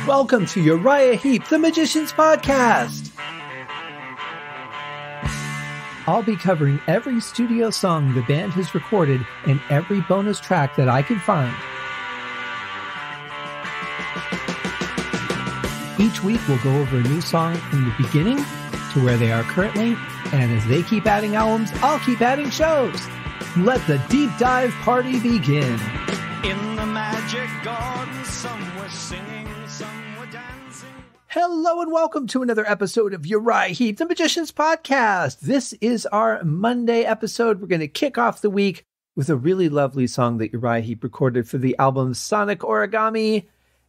Welcome to Uriah Heep, the Magician's Podcast. I'll be covering every studio song the band has recorded and every bonus track that I can find. Each week we'll go over a new song from the beginning to where they are currently, and as they keep adding albums, I'll keep adding shows. Let the deep dive party begin. In the magic garden, some were singing, some were dancing. Hello and welcome to another episode of Uriah Heep, the Magician's Podcast. This is our Monday episode. We're going to kick off the week with a really lovely song that Uriah Heep recorded for the album Sonic Origami,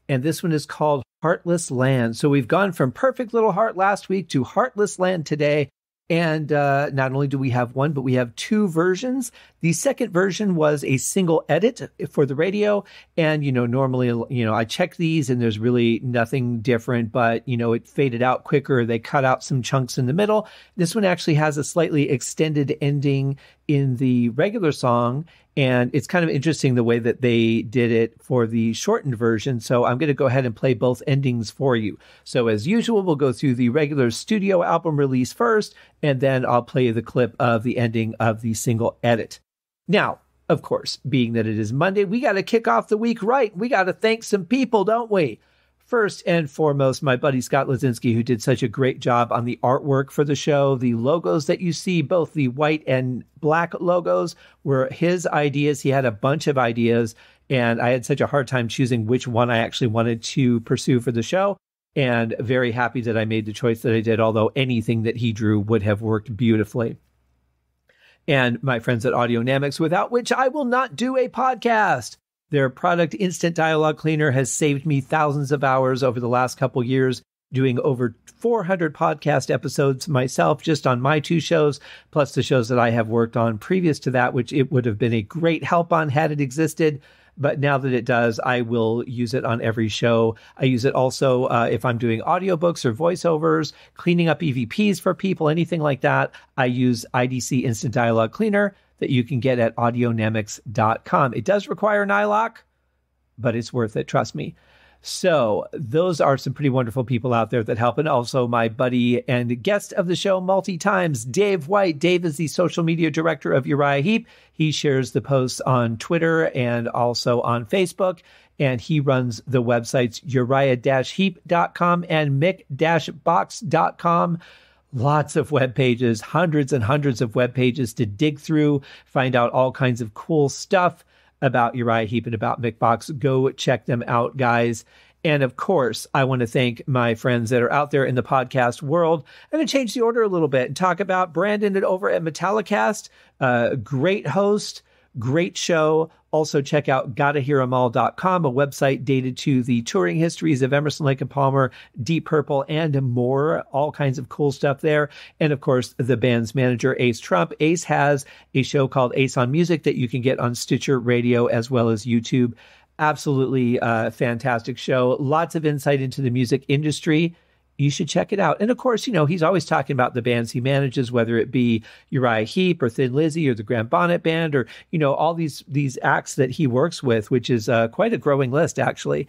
and this one is called Heartless Land. So we've gone from Perfect Little Heart last week to Heartless Land today. And not only do we have one, but we have two versions. The second version was a single edit for the radio. And, normally, I check these and there's really nothing different, but, it faded out quicker. They cut out some chunks in the middle. This one actually has a slightly extended ending in the regular song. And it's kind of interesting the way that they did it for the shortened version. So I'm going to go ahead and play both endings for you. So as usual, we'll go through the regular studio album release first, and then I'll play the clip of the ending of the single edit. Now, of course, being that it is Monday, we got to kick off the week right. We got to thank some people, don't we? First and foremost, my buddy Scott Lazinski, who did such a great job on the artwork for the show. The logos that you see, both the white and black logos, were his ideas. He had a bunch of ideas, and I had such a hard time choosing which one I actually wanted to pursue for the show. And very happy that I made the choice that I did, although anything that he drew would have worked beautifully. And my friends at Audionamics, without which I will not do a podcast. Their product, Instant Dialogue Cleaner, has saved me thousands of hours over the last couple years, doing over 400 podcast episodes myself, just on my two shows, plus the shows that I have worked on previous to that, which it would have been a great help on had it existed. But now that it does, I will use it on every show. I use it also if I'm doing audiobooks or voiceovers, cleaning up EVPs for people, anything like that. I use IDC Instant Dialogue Cleaner that you can get at audionamics.com. It does require NILOC, but it's worth it, trust me. So those are some pretty wonderful people out there that help. And also my buddy and guest of the show multi-times, Dave White. Dave is the social media director of Uriah Heep. He shares the posts on Twitter and also on Facebook. And he runs the websites uriah-heep.com and mick-box.com. Lots of web pages, hundreds and hundreds of web pages to dig through, find out all kinds of cool stuff about Uriah Heep and about Mick Box. Go check them out, guys. And of course, I want to thank my friends that are out there in the podcast world. I'm going to change the order a little bit and talk about Brandon over at Metallicast. Great host, great show. Also check out gottahear'emall.com, a website dated to the touring histories of Emerson, Lake and Palmer, Deep Purple, and more. All kinds of cool stuff there. And of course, the band's manager, Ace Trump. Ace has a show called Ace on Music that you can get on Stitcher Radio as well as YouTube. Absolutely fantastic show. Lots of insight into the music industry. You should check it out. And of course, he's always talking about the bands he manages, whether it be Uriah Heep or Thin Lizzy or the Grand Bonnet Band or, all these acts that he works with, which is quite a growing list, actually.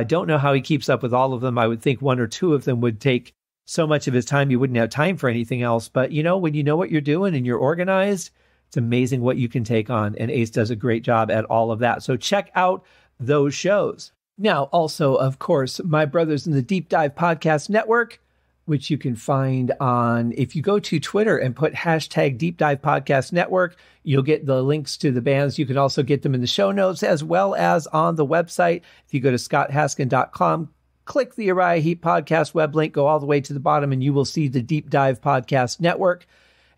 Don't know how he keeps up with all of them. I would think one or two of them would take so much of his time, you wouldn't have time for anything else. But, when you know what you're doing and you're organized, it's amazing what you can take on. And Ace does a great job at all of that. So check out those shows. Now, also, of course, my brothers in the Deep Dive Podcast Network, which you can find on, if you go to Twitter and put hashtag Deep Dive Podcast Network, you'll get the links to the bands. You can also get them in the show notes as well as on the website. If you go to scotthaskin.com, click the Uriah Heep Podcast web link, go all the way to the bottom, and you will see the Deep Dive Podcast Network.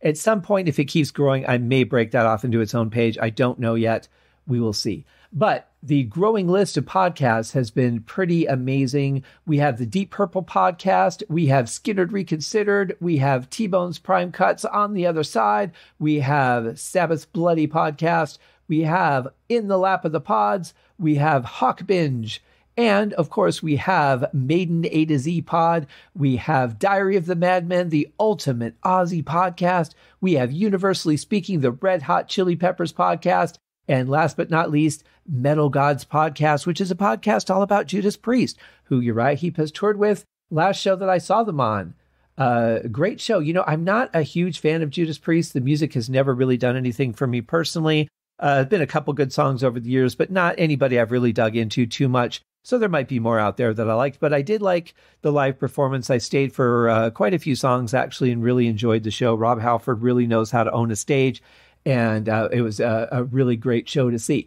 At some point, if it keeps growing, I may break that off into its own page. I don't know yet. We will see. But the growing list of podcasts has been pretty amazing. We have the Deep Purple podcast. We have Skinnerd Reconsidered. We have T-Bone's Prime Cuts on the other side. We have Sabbath's Bloody podcast. We have In the Lap of the Pods. We have Hawk Binge. And, of course, we have Maiden A to Z Pod. We have Diary of the Madmen, the ultimate Aussie podcast. We have Universally Speaking, the Red Hot Chili Peppers podcast. And last but not least, Metal Gods Podcast, which is a podcast all about Judas Priest, who Uriah Heep has toured with. Last show that I saw them on. Great show. You know, I'm not a huge fan of Judas Priest. The music has never really done anything for me personally. Been a couple good songs over the years, but not anybody I've really dug into too much. So there might be more out there that I liked, but I did like the live performance. I stayed for quite a few songs actually and really enjoyed the show. Rob Halford really knows how to own a stage, and it was a really great show to see.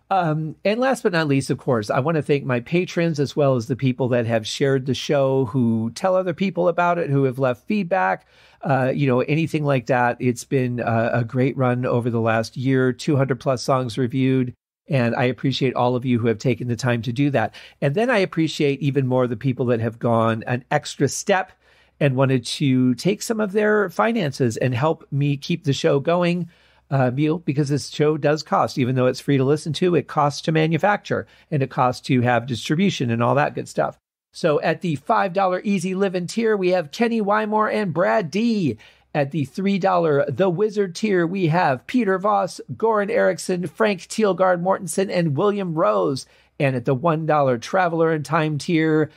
And last but not least, of course, I want to thank my patrons as well as the people that have shared the show, who tell other people about it, who have left feedback, anything like that. It's been a great run over the last year, 200 plus songs reviewed. And I appreciate all of you who have taken the time to do that. And then I appreciate even more the people that have gone an extra step and wanted to take some of their finances and help me keep the show going. Because this show does cost, even though it's free to listen to, it costs to manufacture and it costs to have distribution and all that good stuff. So at the $5 Easy Living tier, we have Kenny Wymore and Brad D. At the $3 The Wizard tier, we have Peter Voss, Goran Eriksson, Frank Thielgaard Mortensen, and William Rose. And at the $1 Traveler in Time tier,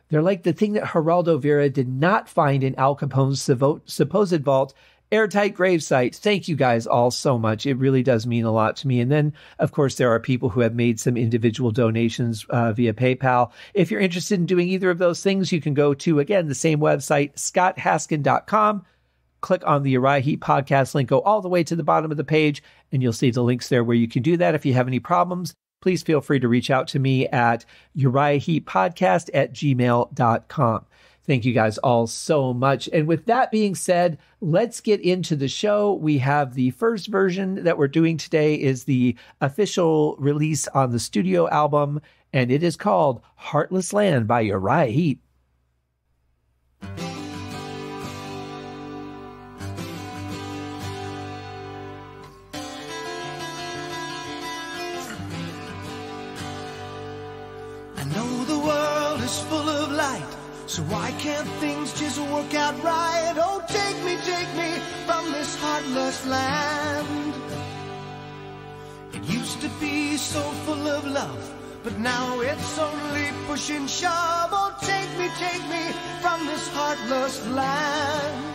they're like the thing that Geraldo Vera did not find in Al Capone's supposed vault, airtight gravesite. Thank you guys all so much. It really does mean a lot to me. And then, of course, there are people who have made some individual donations via PayPal. If you're interested in doing either of those things, you can go to, again, the same website, scotthaskin.com. Click on the Uriah Heep podcast link, go all the way to the bottom of the page, and you'll see the links there where you can do that. If you have any problems, please feel free to reach out to me at uriahheeppodcast@gmail.com. Thank you guys all so much. And with that being said, let's get into the show. We have the first version that we're doing today is the official release on the studio album, and it is called Heartless Land by Uriah Heep. I know the world is full of light, so why can't things just work out right? Oh, take me from this heartless land. It used to be so full of love, but now it's only push and shove. Oh, take me from this heartless land.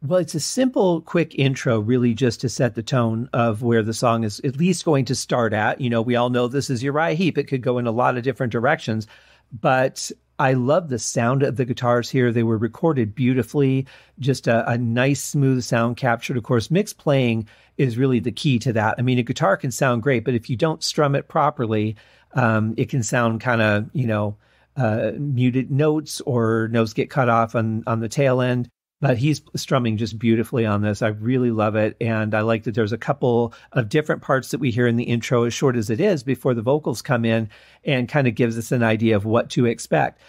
Well, it's a simple, quick intro, really just to set the tone of where the song is at least going to start at. You know, we all know this is Uriah Heep. It could go in a lot of different directions, but I love the sound of the guitars here. They were recorded beautifully, just a nice, smooth sound captured. Of course, mixed playing is really the key to that. I mean, a guitar can sound great, but if you don't strum it properly, it can sound kind of, muted notes, or notes get cut off on the tail end. But he's strumming just beautifully on this. I really love it. And I like that there's a couple of different parts that we hear in the intro, as short as it is, before the vocals come in, and kind of gives us an idea of what to expect.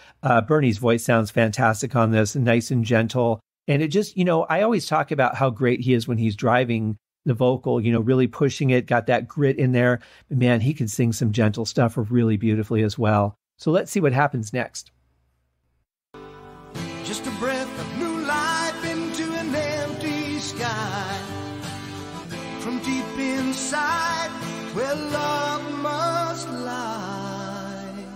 Bernie's voice sounds fantastic on this, nice and gentle. And it just, I always talk about how great he is when he's driving the vocal, really pushing it, got that grit in there. But man, he can sing some gentle stuff really beautifully as well. So let's see what happens next. Just a breath of new life into an empty sky. From deep inside where love must lie.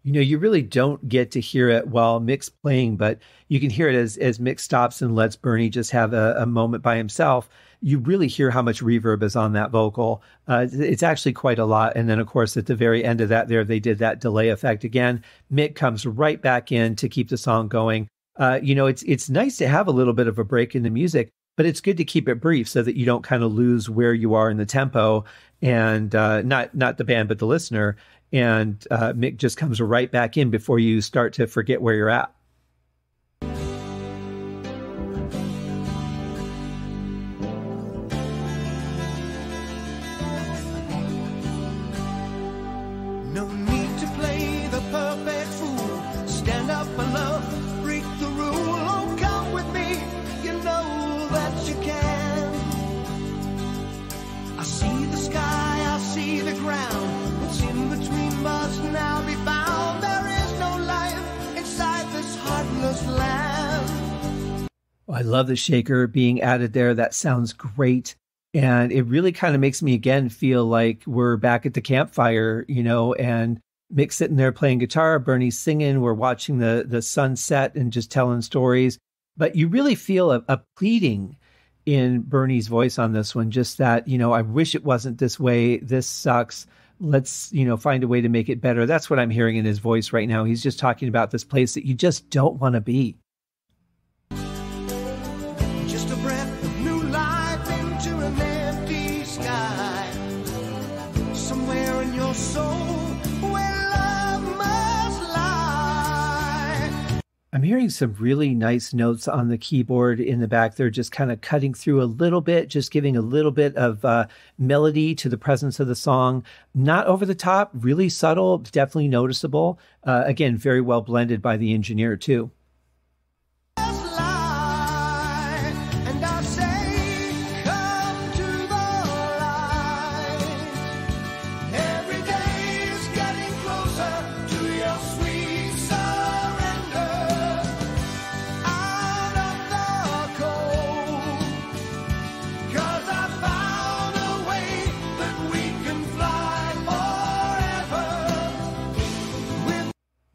You really don't get to hear it while Mick's playing, but you can hear it as Mick stops and lets Bernie just have a moment by himself. You really hear how much reverb is on that vocal. It's actually quite a lot. And then, of course, at the very end of that there, they did that delay effect again. Mick comes right back in to keep the song going. It's nice to have a little bit of a break in the music, but it's good to keep it brief so that you don't kind of lose where you are in the tempo, and not the band, but the listener. And Mick just comes right back in before you start to forget where you're at. No need to play the perfect fool. Stand up and love, break the rule. Oh, come with me, you know that you can. I see the sky, I see the ground. What's in between must now be found. There is no life inside this heartless land. I love the shaker being added there. That sounds great. And it really kind of makes me again feel like we're back at the campfire, and Mick's sitting there playing guitar, Bernie's singing, we're watching the sunset and just telling stories. But you really feel a pleading in Bernie's voice on this one, just that, I wish it wasn't this way. This sucks. Let's, find a way to make it better. That's what I'm hearing in his voice right now. He's just talking about this place that you just don't want to be. Just a breath of new life into an empty sky. Somewhere in your soul where love must lie. I'm hearing some really nice notes on the keyboard in the back there, just kind of cutting through a little bit, just giving a little bit of melody to the presence of the song. Not over the top, really subtle, definitely noticeable. Again, very well blended by the engineer too.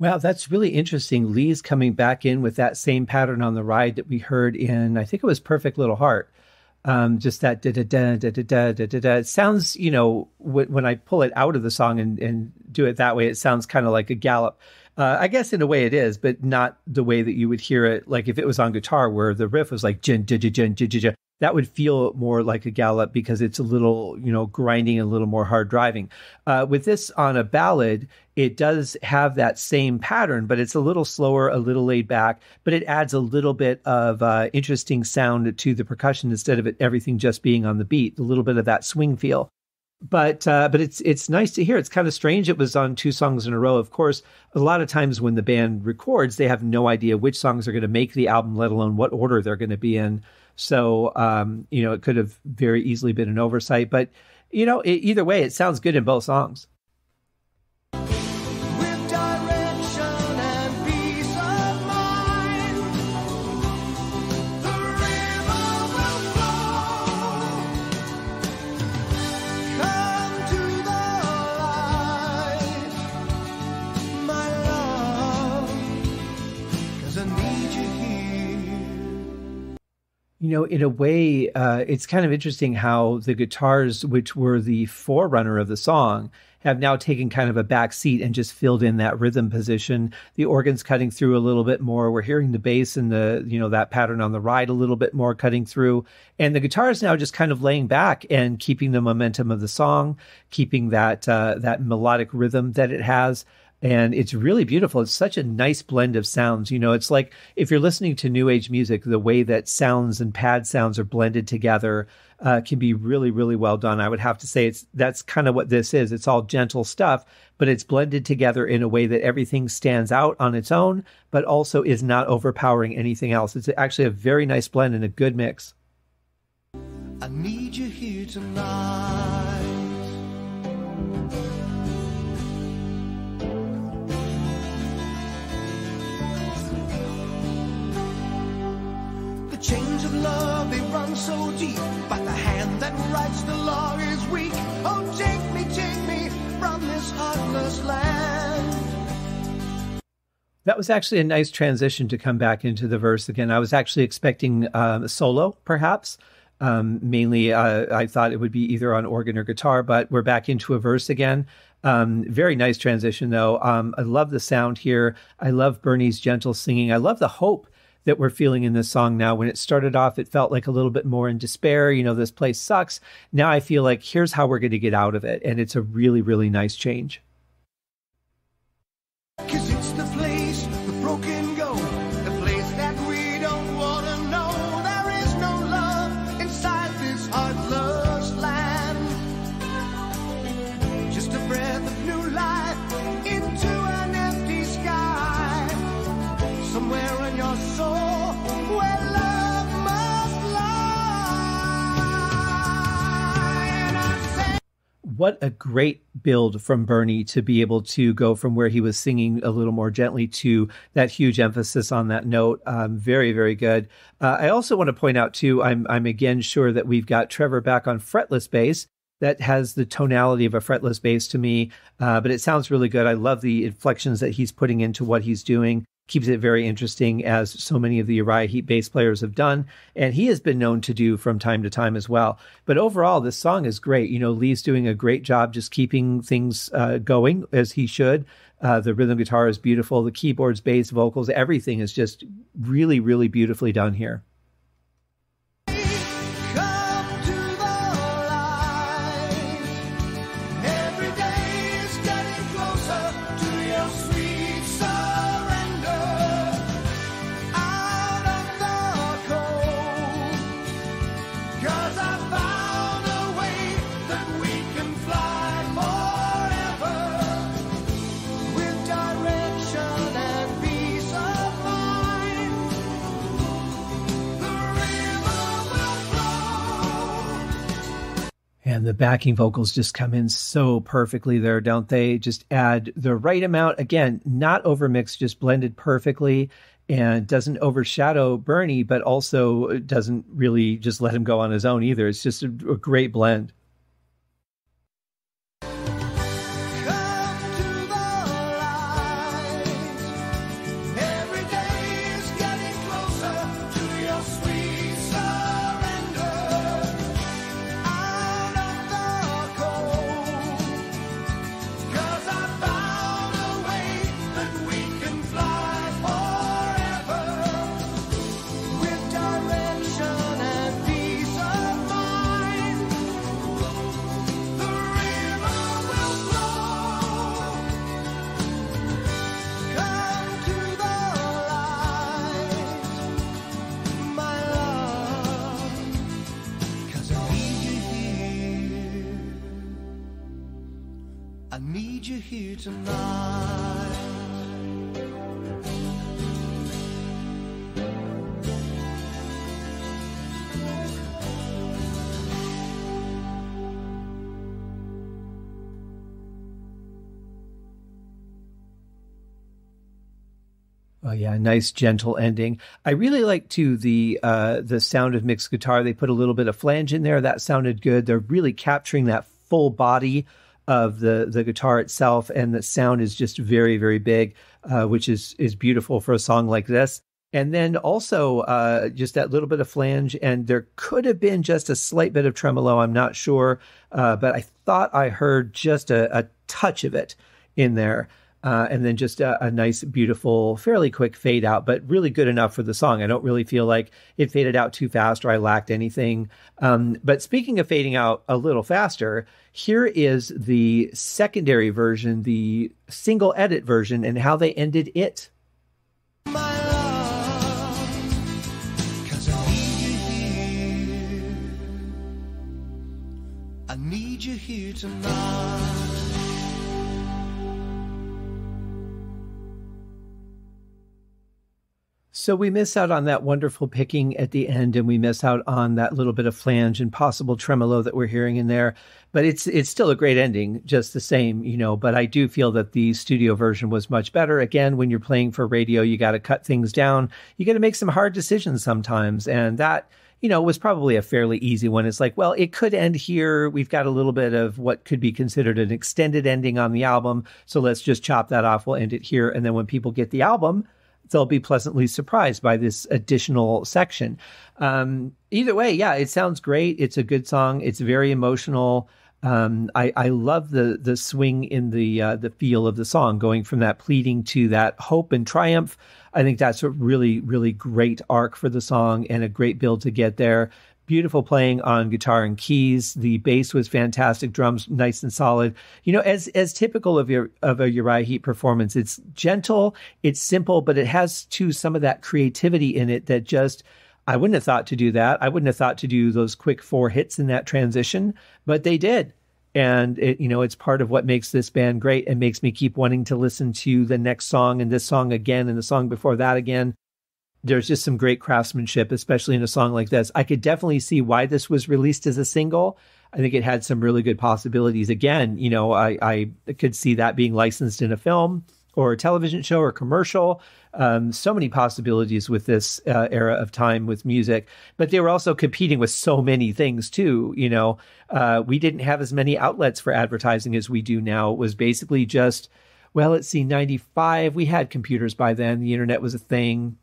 Wow, that's really interesting. Lee's coming back in with that same pattern on the ride that we heard in, I think it was Perfect Little Heart. Just that da-da-da-da-da-da-da-da. It sounds, when I pull it out of the song and do it that way, it sounds kind of like a gallop. I guess in a way it is, but not the way that you would hear it. Like if it was on guitar where the riff was like, jin, jin, jin, jin, jin, that would feel more like a gallop because it's a little, grinding, a little more hard driving. With this on a ballad, it does have that same pattern, but it's a little slower, a little laid back, but it adds a little bit of interesting sound to the percussion instead of everything just being on the beat, a little bit of that swing feel. But it's nice to hear. It's kind of strange. It was on 2 songs in a row. Of course, a lot of times when the band records, they have no idea which songs are going to make the album, let alone what order they're going to be in. So, it could have very easily been an oversight. But, either way, it sounds good in both songs. In a way, it's kind of interesting how the guitars, which were the forerunner of the song, have now taken kind of a back seat and just filled in that rhythm position. The organ's cutting through a little bit more. We're hearing the bass and that pattern on the ride a little bit more cutting through. And the guitar is now just kind of laying back and keeping the momentum of the song, keeping that melodic rhythm that it has. And it's really beautiful. It's such a nice blend of sounds. It's like if you're listening to new age music, the way that sounds and pad sounds are blended together can be really, really well done. I would have to say that's kind of what this is. It's all gentle stuff, but it's blended together in a way that everything stands out on its own, but also is not overpowering anything else. It's actually a very nice blend and a good mix. I need you here tonight. The chains of love, they run so deep, but the hand that writes the law is weak. Oh, take me from this heartless land. That was actually a nice transition to come back into the verse again. I was actually expecting a solo, perhaps. Mainly, I thought it would be either on organ or guitar, but we're back into a verse again. Very nice transition, though. I love the sound here. I love Bernie's gentle singing. I love the hope that we're feeling in this song now. When it started off, it felt like a little bit more in despair. This place sucks. Now I feel like here's how we're going to get out of it. And it's a really, really nice change. 'Cause it's the place the broken go, the place that we don't want to know. There is no love inside this heartless land. Just a breath of new life into an empty sky. Somewhere in your soul where love must lie. And I say, what a great build from Bernie to be able to go from where he was singing a little more gently to that huge emphasis on that note. Very, very good. I also want to point out too, I'm again sure that we've got Trevor back on fretless bass. That has the tonality of a fretless bass to me, but it sounds really good. I love the inflections that he's putting into what he's doing. Keeps it very interesting, as so many of the Uriah Heep bass players have done, and he has been known to do from time to time as well. But overall, this song is great. Lee's doing a great job just keeping things going as he should. The rhythm guitar is beautiful. The keyboards, bass, vocals, everything is just really, really beautifully done here. And the backing vocals just come in so perfectly there, don't they? Just add the right amount. Again, not overmixed, just blended perfectly, and doesn't overshadow Bernie, but also doesn't really just let him go on his own either. It's just a great blend. I need you here tonight. Oh yeah, nice gentle ending. I really like too the sound of Mick's guitar. They put a little bit of flange in there. That sounded good. They're really capturing that full body of the guitar itself, and the sound is just very, very big, which is beautiful for a song like this. And then also just that little bit of flange, and there could have been just a slight bit of tremolo. I'm not sure, but I thought I heard just a touch of it in there. And then just a nice, beautiful, fairly quick fade out, but really good enough for the song. I don't really feel like it faded out too fast or I lacked anything. But speaking of fading out a little faster, here is the secondary version, the single edit version, and how they ended it. My love, 'cause I need you here. I need you here tonight. So we miss out on that wonderful picking at the end, and we miss out on that little bit of flange and possible tremolo that we're hearing in there. But it's still a great ending, just the same, But I do feel that the studio version was much better. Again, when you're playing for radio, you got to cut things down. You got to make some hard decisions sometimes, and that was probably a fairly easy one. It's like, well, it could end here. We've got a little bit of what could be considered an extended ending on the album, so let's just chop that off. We'll end it here, and then when people get the album, they'll be pleasantly surprised by this additional section. Either way, yeah, it sounds great. It's a good song. It's very emotional. I love the swing in the feel of the song, going from that pleading to that hope and triumph. I think that's a really, really great arc for the song and a great build to get there. Beautiful playing on guitar and keys. The bass was fantastic. Drums nice and solid. As typical of a Uriah Heep performance, it's gentle, it's simple, but it has too some of that creativity in it that just, I wouldn't have thought to do that. I wouldn't have thought to do those quick 4 hits in that transition, but they did. And it's part of what makes this band great and makes me keep wanting to listen to the next song and this song again and the song before that again. There's just some great craftsmanship, especially in a song like this. I could definitely see why this was released as a single. I think it had some really good possibilities. Again, you know, I could see that being licensed in a film or a television show or commercial. So many possibilities with this era of time with music. But they were also competing with so many things too. You know, we didn't have as many outlets for advertising as we do now. It was basically just, well, let's see, 95. We had computers by then. The internet was a thing.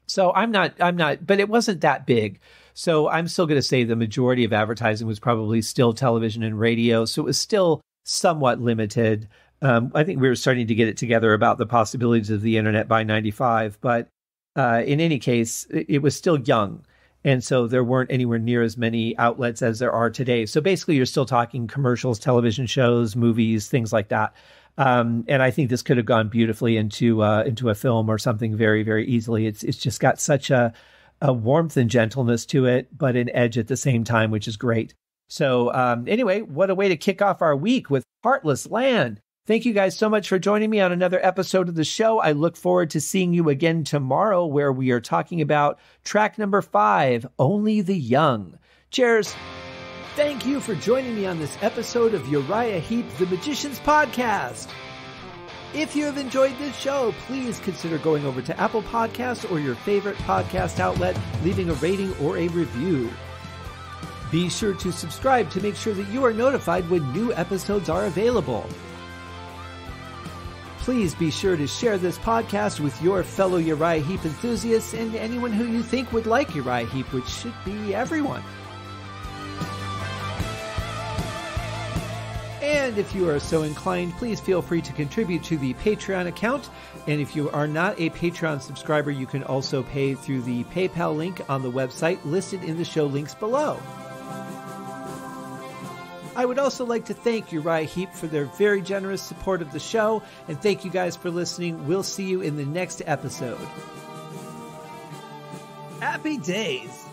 So I'm not, but it wasn't that big. So I'm still going to say the majority of advertising was probably still television and radio. So it was still somewhat limited. I think we were starting to get it together about the possibilities of the internet by 95. But in any case, it was still young. And so there weren't anywhere near as many outlets as there are today. So basically, you're still talking commercials, television shows, movies, things like that. And I think this could have gone beautifully into a film or something very, very easily. It's just got such a warmth and gentleness to it, but an edge at the same time, which is great. So anyway, what a way to kick off our week with Heartless Land. Thank you guys so much for joining me on another episode of the show. I look forward to seeing you again tomorrow, where we are talking about track number 5, Only the Young. Cheers. Thank you for joining me on this episode of Uriah Heep, the Magician's Podcast. If you have enjoyed this show, please consider going over to Apple Podcasts or your favorite podcast outlet, leaving a rating or a review. Be sure to subscribe to make sure that you are notified when new episodes are available. Please be sure to share this podcast with your fellow Uriah Heep enthusiasts and anyone who you think would like Uriah Heep, which should be everyone. And if you are so inclined, please feel free to contribute to the Patreon account. And if you are not a Patreon subscriber, you can also pay through the PayPal link on the website listed in the show links below. I would also like to thank Uriah Heep for their very generous support of the show. And thank you guys for listening. We'll see you in the next episode. Happy days!